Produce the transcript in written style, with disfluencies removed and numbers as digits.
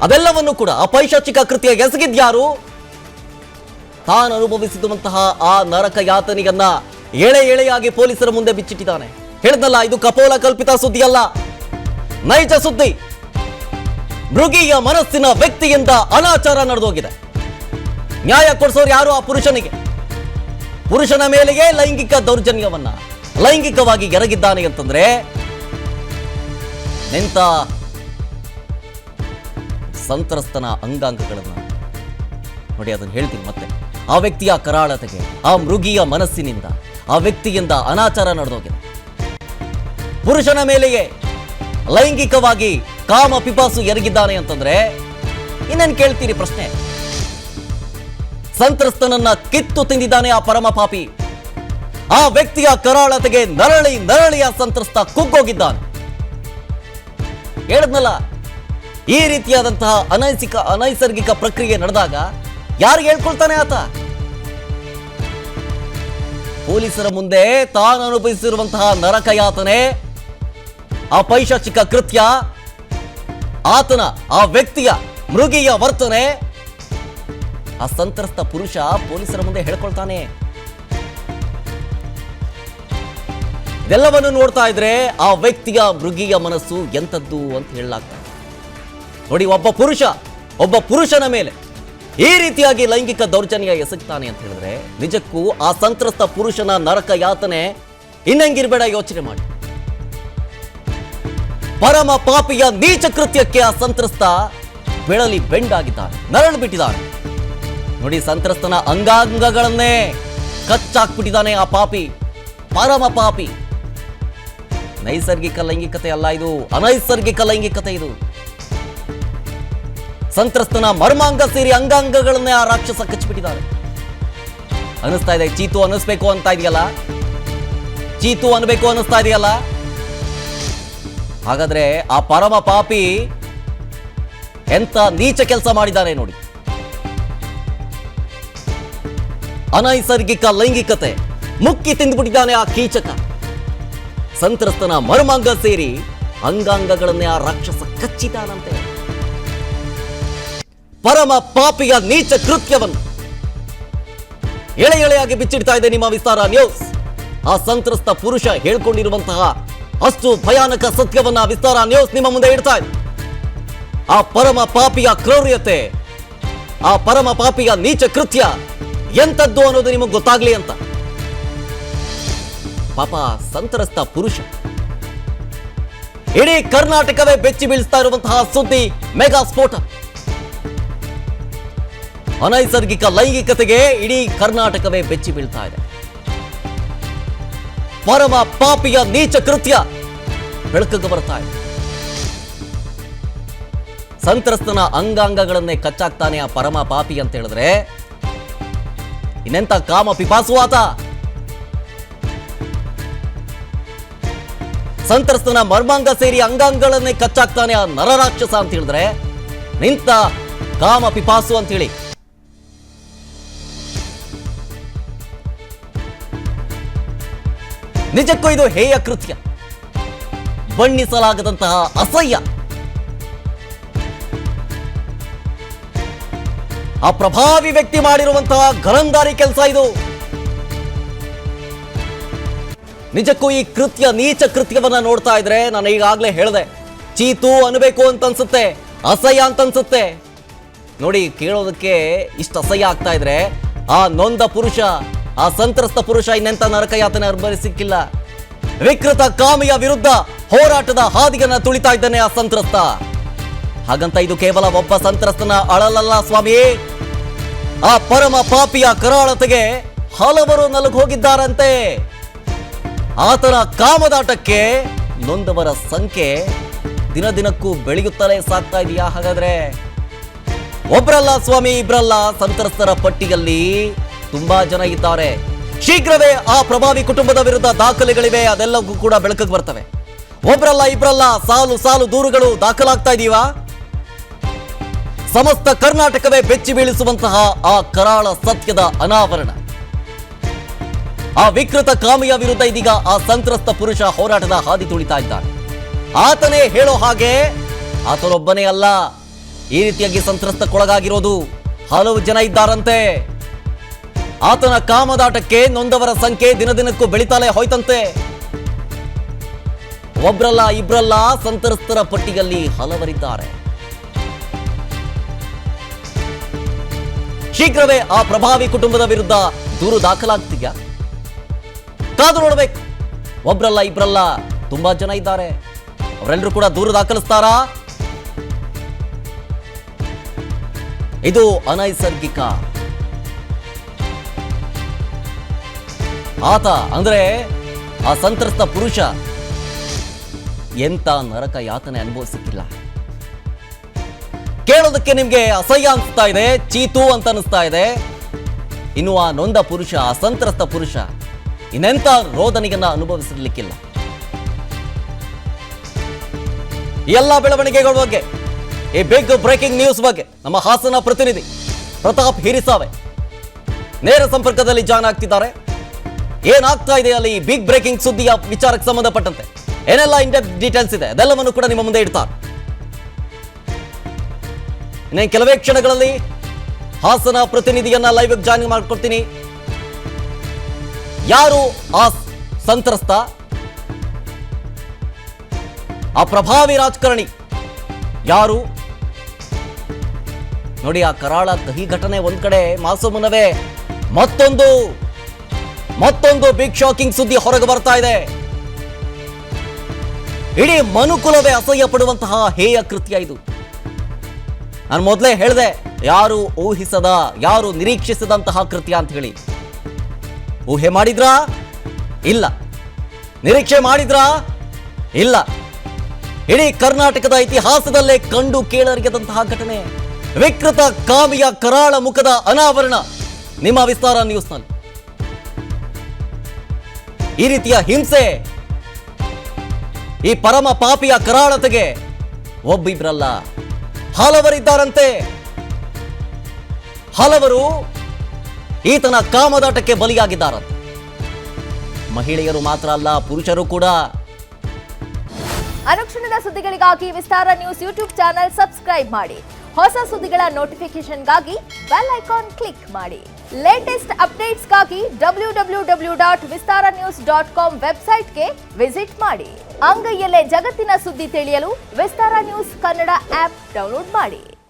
ಅದೆಲ್ಲವನ್ನು ಕೂಡ ಆ ಪೈಶಾಚಿಕ ಕೃತ್ಯ ಎಸಗಿದ್ಯಾರು? ತಾನು ಅನುಭವಿಸಿದಂತಹ ಆ ನರಕ ಯಾತನೆಯನ್ನ ಎಳೆ ಎಳೆಯಾಗಿ ಪೊಲೀಸರ ಮುಂದೆ ಬಿಚ್ಚಿಟ್ಟಿದ್ದಾನೆ. ಹೇಳಿದ್ನಲ್ಲ, ಇದು ಕಪೋಲ ಕಲ್ಪಿತ ಸುದ್ದಿಯಲ್ಲ, ನೈಜ ಸುದ್ದಿ. ಮೃಗೀಯ ಮನಸ್ಸಿನ ವ್ಯಕ್ತಿಯಿಂದ ಅನಾಚಾರ ನಡೆದೋಗಿದೆ. ನ್ಯಾಯ ಕೊಡಿಸೋರು ಯಾರು? ಆ ಪುರುಷನ ಮೇಲೆಯೇ ಲೈಂಗಿಕ ದೌರ್ಜನ್ಯವನ್ನ ಲೈಂಗಿಕವಾಗಿ ಎರಗಿದ್ದಾನೆ ಅಂತಂದ್ರೆ ಎಂತ ಸಂತ್ರಸ್ತನ ಅಂಗಾಂಗಗಳನ್ನ ನೋಡಿ. ಅದನ್ನು ಹೇಳ್ತೀನಿ ಮತ್ತೆ. ಆ ವ್ಯಕ್ತಿಯ ಕರಾಳತೆಗೆ, ಆ ಮೃಗೀಯ ಮನಸ್ಸಿನಿಂದ ಆ ವ್ಯಕ್ತಿಯಿಂದ ಅನಾಚಾರ ನಡೆದೋಗಿದೆ. ಪುರುಷನ ಮೇಲೆಯೇ ಲೈಂಗಿಕವಾಗಿ ಕಾಮ ಪಿಪಾಸು ಎರಗಿದ್ದಾನೆ ಅಂತಂದ್ರೆ ಇನ್ನೇನು ಕೇಳ್ತೀರಿ ಪ್ರಶ್ನೆ? ಸಂತ್ರಸ್ತನನ್ನ ಕಿತ್ತು ತಿಂದಿದ್ದಾನೆ ಆ ಪರಮ ಪಾಪಿ. ಆ ವ್ಯಕ್ತಿಯ ಕರಾಳತೆಗೆ ನರಳಿ ನರಳಿಯ ಸಂತ್ರಸ್ತ ಕುಗ್ಗೋಗಿದ್ದಾನೆ. ಹೇಳಿದ್ನಲ್ಲ, ಈ ರೀತಿಯಾದಂತಹ ಅನೈಸರ್ಗಿಕ ಪ್ರಕ್ರಿಯೆ ನಡೆದಾಗ ಯಾರಿಗೆ ಹೇಳ್ಕೊಳ್ತಾನೆ ಆತ? ಪೊಲೀಸರ ಮುಂದೆ ತಾನು ಅನುಭವಿಸಿರುವಂತಹ ನರಕ ಯಾತನೆ, ಆ ಪೈಶಾಚಿಕ ಕೃತ್ಯ, ಆತನ ಆ ವ್ಯಕ್ತಿಯ ಮೃಗೀಯ ವರ್ತನೆ ಆ ಸಂತ್ರಸ್ತ ಪುರುಷ ಪೊಲೀಸರ ಮುಂದೆ ಹೇಳ್ಕೊಳ್ತಾನೆ. ಇದೆಲ್ಲವನ್ನು ನೋಡ್ತಾ ಇದ್ರೆ ಆ ವ್ಯಕ್ತಿಯ ಮೃಗೀಯ ಮನಸ್ಸು ಎಂಥದ್ದು ಅಂತ ಹೇಳಲಾಗ್ತದೆ. ನೋಡಿ, ಒಬ್ಬ ಪುರುಷನ ಮೇಲೆ ಈ ರೀತಿಯಾಗಿ ಲೈಂಗಿಕ ದೌರ್ಜನ್ಯ ಎಸಗ್ತಾನೆ ಅಂತ ಹೇಳಿದ್ರೆ ನಿಜಕ್ಕೂ ಆ ಸಂತ್ರಸ್ತ ಪುರುಷನ ನರಕ ಯಾತನೆ ಇನ್ನಂಗಿರ್ಬೇಡ, ಯೋಚನೆ ಮಾಡಿ. ಪರಮ ಪಾಪಿಯ ನೀಚ ಕೃತ್ಯಕ್ಕೆ ಆ ಸಂತ್ರಸ್ತ ಬೆಳಲಿ ಬೆಂಡಾಗಿದ್ದಾನೆ, ನರಳು ಬಿಟ್ಟಿದ್ದಾನೆ. ನೋಡಿ, ಸಂತ್ರಸ್ತನ ಅಂಗಾಂಗಗಳನ್ನೇ ಕಚ್ಚಾಕ್ಬಿಟ್ಟಿದ್ದಾನೆ ಆ ಪಾಪಿ, ಪರಮ ಪಾಪಿ. ನೈಸರ್ಗಿಕ ಲೈಂಗಿಕತೆ ಅಲ್ಲ ಇದು, ಅನೈಸರ್ಗಿಕ ಲೈಂಗಿಕತೆ ಇದು. ಸಂತ್ರಸ್ತನ ಮರ್ಮಾಂಗ ಸೇರಿ ಅಂಗಾಂಗಗಳನ್ನೇ ಆ ರಾಕ್ಷಸ ಕಚ್ಚಿಬಿಟ್ಟಿದ್ದಾರೆ. ಅನಿಸ್ತಾ ಇದೆ ಚೀತು ಅನ್ನಿಸ್ಬೇಕು ಅಂತ ಇದೆಯಲ್ಲ, ಚೀತು ಅನ್ಬೇಕು ಅನ್ನಿಸ್ತಾ ಇದೆಯಲ್ಲ. ಹಾಗಾದ್ರೆ ಆ ಪರಮ ಪಾಪಿ ಎಂತ ನೀಚ ಕೆಲಸ ಮಾಡಿದ್ದಾನೆ ನೋಡಿ. ಅನೈಸರ್ಗಿಕ ಲೈಂಗಿಕತೆ ಮುಕ್ಕಿ ತಿಂದುಬಿಟ್ಟಿದ್ದಾನೆ ಆ ಕೀಚಕ. ಸಂತ್ರಸ್ತನ ಮರ್ಮಾಂಗ ಸೇರಿ ಅಂಗಾಂಗಗಳನ್ನೇ ಆ ರಾಕ್ಷಸ ಕಚ್ಚಿದ್ದಾನಂತೆ. ಪರಮ ಪಾಪಿಯ ನೀಚ ಕೃತ್ಯವನ್ನು ಎಳೆ ಎಳೆಯಾಗಿ ಬಿಚ್ಚಿಡ್ತಾ ಇದೆ ನಿಮ್ಮ ವಿಸ್ತಾರ ನ್ಯೂಸ್. ಆ ಸಂತ್ರಸ್ತ ಪುರುಷ ಹೇಳ್ಕೊಂಡಿರುವಂತಹ ಅಷ್ಟು ಭಯಾನಕ ಸತ್ಯವನ್ನ ವಿಸ್ತಾರ ನ್ಯೂಸ್ ನಿಮ್ಮ ಮುಂದೆ ಇಡ್ತಾ ಇದೆ. ಆ ಪರಮ ಪಾಪಿಯ ಕ್ರೌರ್ಯತೆ, ಆ ಪರಮ ಪಾಪಿಯ ನೀಚ ಕೃತ್ಯ ಎಂತದ್ದು ಅನ್ನೋದು ನಿಮಗೆ ಗೊತ್ತಾಗ್ಲಿ ಅಂತ. ಪಾಪ ಸಂತ್ರಸ್ತ ಪುರುಷ, ಇಡೀ ಕರ್ನಾಟಕವೇ ಬೆಚ್ಚಿ ಬೀಳಿಸ್ತಾ ಇರುವಂತಹ ಸುದ್ದಿ ಮೆಗಾ ಸ್ಫೋಟ. ಅನೈಸರ್ಗಿಕ ಲೈಂಗಿಕತೆಗೆ ಇಡೀ ಕರ್ನಾಟಕವೇ ಬೆಚ್ಚಿ ಬೀಳ್ತಾ ಇದೆ. ಪರಮ ಪಾಪಿಯ ನೀಚ ಕೃತ್ಯ ಬೆಳಕಿಗೆ ಬರ್ತಾ ಇದೆ. ಸಂತ್ರಸ್ತನ ಅಂಗಾಂಗಗಳನ್ನೇ ಕಚ್ಚಾಕ್ತಾನೆ ಆ ಪರಮ ಪಾಪಿ ಅಂತ ಹೇಳಿದ್ರೆ ಇನ್ನೆಂತ ಕಾಮ ಪಿಪಾಸುವಾತ. ಸಂತ್ರಸ್ತನ ಮರ್ಮಾಂಗ ಸೇರಿ ಅಂಗಾಂಗಗಳನ್ನೇ ಕಚ್ಚಾಕ್ತಾನೆ ಆ ನರರಾಕ್ಷಸ ಅಂತ ಹೇಳಿದ್ರೆ ನಿಂತ ಕಾಮ ಪಿಪಾಸು ಅಂತ ಹೇಳಿ. ನಿಜಕ್ಕೂ ಇದು ಹೇಯ ಕೃತ್ಯ, ಬಣ್ಣಿಸಲಾಗದಂತಹ ಅಸಹ್ಯ. ಆ ಪ್ರಭಾವಿ ವ್ಯಕ್ತಿ ಮಾಡಿರುವಂತಹ ಗರಂದಾರಿ ಕೆಲಸ ಇದು. ನಿಜಕ್ಕೂ ಈ ಕೃತ್ಯ, ನೀಚ ಕೃತ್ಯವನ್ನ ನೋಡ್ತಾ ಇದ್ರೆ ನಾನು ಈಗಾಗಲೇ ಹೇಳಿದೆ, ಚೀತು ಅನ್ಬೇಕು ಅಂತ ಅನ್ಸುತ್ತೆ, ಅಸಹ್ಯ ಅಂತ ಅನ್ಸುತ್ತೆ. ನೋಡಿ, ಕೇಳೋದಕ್ಕೆ ಇಷ್ಟು ಅಸಹ್ಯ ಆಗ್ತಾ ಇದ್ರೆ ಆ ನೊಂದ ಪುರುಷ, ಆ ಸಂತ್ರಸ್ತ ಪುರುಷ ಇನ್ನೆಂತ ನರಕ ಯಾತನೆ ಅನುಭವಿಸಿಕ್ಕಿಲ್ಲ. ವಿಕೃತ ಕಾಮಿಯ ವಿರುದ್ಧ ಹೋರಾಟದ ಹಾದಿಗನ್ನ ತುಳಿತಾ ಇದ್ದಾನೆ ಆ ಸಂತ್ರಸ್ತ. ಹಾಗಂತ ಇದು ಕೇವಲ ಒಬ್ಬ ಸಂತ್ರಸ್ತನ ಅಳಲಲ್ಲ ಸ್ವಾಮಿ. ಆ ಪರಮ ಪಾಪಿಯ ಕರಾಳತೆಗೆ ಹಲವರು ನಲುಗು ಹೋಗಿದ್ದಾರಂತೆ. ಆತನ ಕಾಮದಾಟಕ್ಕೆ ನೊಂದವರ ಸಂಖ್ಯೆ ದಿನ ದಿನಕ್ಕೂ ಬೆಳೆಯುತ್ತಲೇ ಸಾಗ್ತಾ ಇದೆಯಾ? ಹಾಗಾದ್ರೆ ಒಬ್ರಲ್ಲ ಸ್ವಾಮಿ, ಇಬ್ರಲ್ಲ, ಸಂತ್ರಸ್ತರ ಪಟ್ಟಿಯಲ್ಲಿ ತುಂಬಾ ಜನ ಇದ್ದಾರೆ. ಶೀಘ್ರವೇ ಆ ಪ್ರಭಾವಿ ಕುಟುಂಬದ ವಿರುದ್ಧ ದಾಖಲೆಗಳಿವೆ, ಅದೆಲ್ಲವೂ ಕೂಡ ಬೆಳಕಿಗೆ ಬರ್ತವೆ. ಒಬ್ರಲ್ಲ ಇಬ್ರಲ್ಲ, ಸಾಲು ಸಾಲು ದೂರುಗಳು ದಾಖಲಾಗ್ತಾ ಇದೀವಾ? ಸಮಸ್ತ ಕರ್ನಾಟಕವೇ ಬೆಚ್ಚಿ ಬೀಳಿಸುವಂತಹ ಆ ಕರಾಳ ಸತ್ಯದ ಅನಾವರಣ. ಆ ವಿಕೃತ ಕಾಮಿಯ ವಿರುದ್ಧ ಇದೀಗ ಆ ಸಂತ್ರಸ್ತ ಪುರುಷ ಹೋರಾಟದ ಹಾದಿ ತುಳಿತಾ ಇದ್ದಾನೆ. ಆತನೇ ಹೇಳೋ ಹಾಗೆ ಆತನೊಬ್ಬನೇ ಅಲ್ಲ, ಈ ರೀತಿಯಾಗಿ ಸಂತ್ರಸ್ತಕ್ಕೊಳಗಾಗಿರೋದು ಹಲವು ಜನ ಇದ್ದಾರಂತೆ. ಆತನ ಕಾಮದಾಟಕ್ಕೆ ನೊಂದವರ ಸಂಖ್ಯೆ ದಿನದಿನಕ್ಕೂ ಬೆಳೀತಾಲೆ ಹೋಯ್ತಂತೆ. ಒಬ್ರಲ್ಲ ಇಬ್ರಲ್ಲ, ಸಂತ್ರಸ್ತರ ಪಟ್ಟಿಯಲ್ಲಿ ಹಲವರಿದ್ದಾರೆ. ಶೀಘ್ರವೇ ಆ ಪ್ರಭಾವಿ ಕುಟುಂಬದ ವಿರುದ್ಧ ದೂರು ದಾಖಲಾಗ್ತೀಯಾ? ಕಾದು ನೋಡ್ಬೇಕು. ಒಬ್ರಲ್ಲ ಇಬ್ರಲ್ಲ, ತುಂಬಾ ಜನ ಇದ್ದಾರೆ. ಅವರೆಲ್ಲರೂ ಕೂಡ ದೂರು ದಾಖಲಿಸ್ತಾರಾ? ಇದು ಅನೈಸರ್ಗಿಕ. ಆತ ಅಂದ್ರೆ ಆ ಸಂತ್ರಸ್ತ ಪುರುಷ ಎಂತ ನರಕ ಯಾತನೆ ಅನುಭವಿಸಿಕ್ಕಿಲ್ಲ. ಕೇಳೋದಕ್ಕೆ ನಿಮ್ಗೆ ಅಸಹ್ಯ ಅನಿಸ್ತಾ ಇದೆ, ಚೀತು ಅಂತ ಅನಿಸ್ತಾ ಇದೆ. ಇನ್ನು ಆ ನೊಂದ ಪುರುಷ, ಆ ಸಂತ್ರಸ್ತ ಪುರುಷ ಇನ್ನೆಂತ ರೋದನೆಯನ್ನ ಅನುಭವಿಸಿರ್ಲಿಕ್ಕಿಲ್ಲ. ಎಲ್ಲ ಬೆಳವಣಿಗೆಗಳ ಬಗ್ಗೆ, ಈ ಬಿಗ್ ಬ್ರೇಕಿಂಗ್ ನ್ಯೂಸ್ ಬಗ್ಗೆ ನಮ್ಮ ಹಾಸನ ಪ್ರತಿನಿಧಿ ಪ್ರತಾಪ್ ಹಿರಿಸಾವೆ ನೇರ ಸಂಪರ್ಕದಲ್ಲಿ ಜಾಯ್ನ್ ಆಗ್ತಿದ್ದಾರೆ. ಏನಾಗ್ತಾ ಇದೆ ಅಲ್ಲಿ ಬಿಗ್ ಬ್ರೇಕಿಂಗ್ ಸುದ್ದಿಯ ವಿಚಾರಕ್ಕೆ ಸಂಬಂಧಪಟ್ಟಂತೆ ಏನೆಲ್ಲ ಇನ್-ಡೆಪ್ತ್ ಡೀಟೇಲ್ಸ್ ಇದೆ ಅದೆಲ್ಲವನ್ನು ಕೂಡ ನಿಮ್ಮ ಮುಂದೆ ಇಡ್ತಾರೆ. ಇನ್ನೇನು ಕೆಲವೇ ಕ್ಷಣಗಳಲ್ಲಿ ಹಾಸನ ಪ್ರತಿನಿಧಿಯನ್ನ ಲೈವ್ ಜಾಯ್ನ್ ಮಾಡ್ಕೊಡ್ತೀನಿ. ಯಾರು ಆ ಸಂತ್ರಸ್ತ, ಆ ಪ್ರಭಾವಿ ರಾಜಕಾರಣಿ ಯಾರು? ನೋಡಿ, ಆ ಕರಾಳ ದಹಿ ಘಟನೆ ಒಂದ್ ಕಡೆ, ಮಾಸು ಮುನ್ನವೇ ಮತ್ತೊಂದು ಬಿಗ್ ಶಾಕಿಂಗ್ ಸುದ್ದಿ ಹೊರಗೆ ಬರ್ತಾ ಇದೆ. ಇಡೀ ಮನುಕುಲವೇ ಅಸಹ್ಯ ಪಡುವಂತಹ ಹೇಯ ಕೃತ್ಯ ಇದು. ನಾನು ಮೊದಲೇ ಹೇಳಿದೆ, ಯಾರು ಊಹಿಸದ, ಯಾರು ನಿರೀಕ್ಷಿಸದಂತಹ ಕೃತ್ಯ ಅಂತ ಹೇಳಿ. ಊಹೆ ಮಾಡಿದ್ರಾ? ಇಲ್ಲ. ನಿರೀಕ್ಷೆ ಮಾಡಿದ್ರಾ? ಇಲ್ಲ. ಇಡೀ ಕರ್ನಾಟಕದ ಇತಿಹಾಸದಲ್ಲೇ ಕಂಡು ಕೇಳರಿಯದಂತಹ ಘಟನೆ. ವಿಕೃತ ಕಾಮಿಯ ಕರಾಳ ಮುಖದ ಅನಾವರಣ ನಿಮ್ಮ ವಿಸ್ತಾರ ನ್ಯೂಸ್ನಲ್ಲಿ. ಈ ರೀತಿಯ ಹಿಂಸೆ, ಈ ಪರಮ ಪಾಪಿಯ ಕರಾಳತೆಗೆ ಒಬ್ಬಿಬ್ರಲ್ಲ, ಹಲವರಿದ್ದಾರಂತೆ. ಹಲವರು ಈತನ ಕಾಮದಾಟಕ್ಕೆ ಬಲಿಯಾಗಿದ್ದಾರಂತೆ. ಮಹಿಳೆಯರು ಮಾತ್ರ ಅಲ್ಲ, ಪುರುಷರು ಕೂಡ. ಅನುಕ್ಷಣದ ಸುದ್ದಿಗಳಿಗಾಗಿ ವಿಸ್ತಾರ ನ್ಯೂಸ್ ಯೂಟ್ಯೂಬ್ ಚಾನೆಲ್ ಸಬ್ಸ್ಕ್ರೈಬ್ ಮಾಡಿ. ಹೊಸ ಸುದ್ದಿಗಳ ನೋಟಿಫಿಕೇಶನ್ಗಾಗಿ ಬೆಲ್ ಐಕಾನ್ ಕ್ಲಿಕ್ ಮಾಡಿ. ಲೇಟೆಸ್ಟ್ ಅಪ್ಡೇಟ್ಸ್ಗಾಗಿ www.vistaranews.com ವೆಬ್ಸೈಟ್ಗೆ ವಿಸಿಟ್ ಮಾಡಿ. ಅಂಗೈಯಲ್ಲೇ ಜಗತ್ತಿನ ಸುದ್ದಿ ತಿಳಿಯಲು ವಿಸ್ತಾರ ನ್ಯೂಸ್ ಕನ್ನಡ ಆಪ್ ಡೌನ್ಲೋಡ್ ಮಾಡಿ.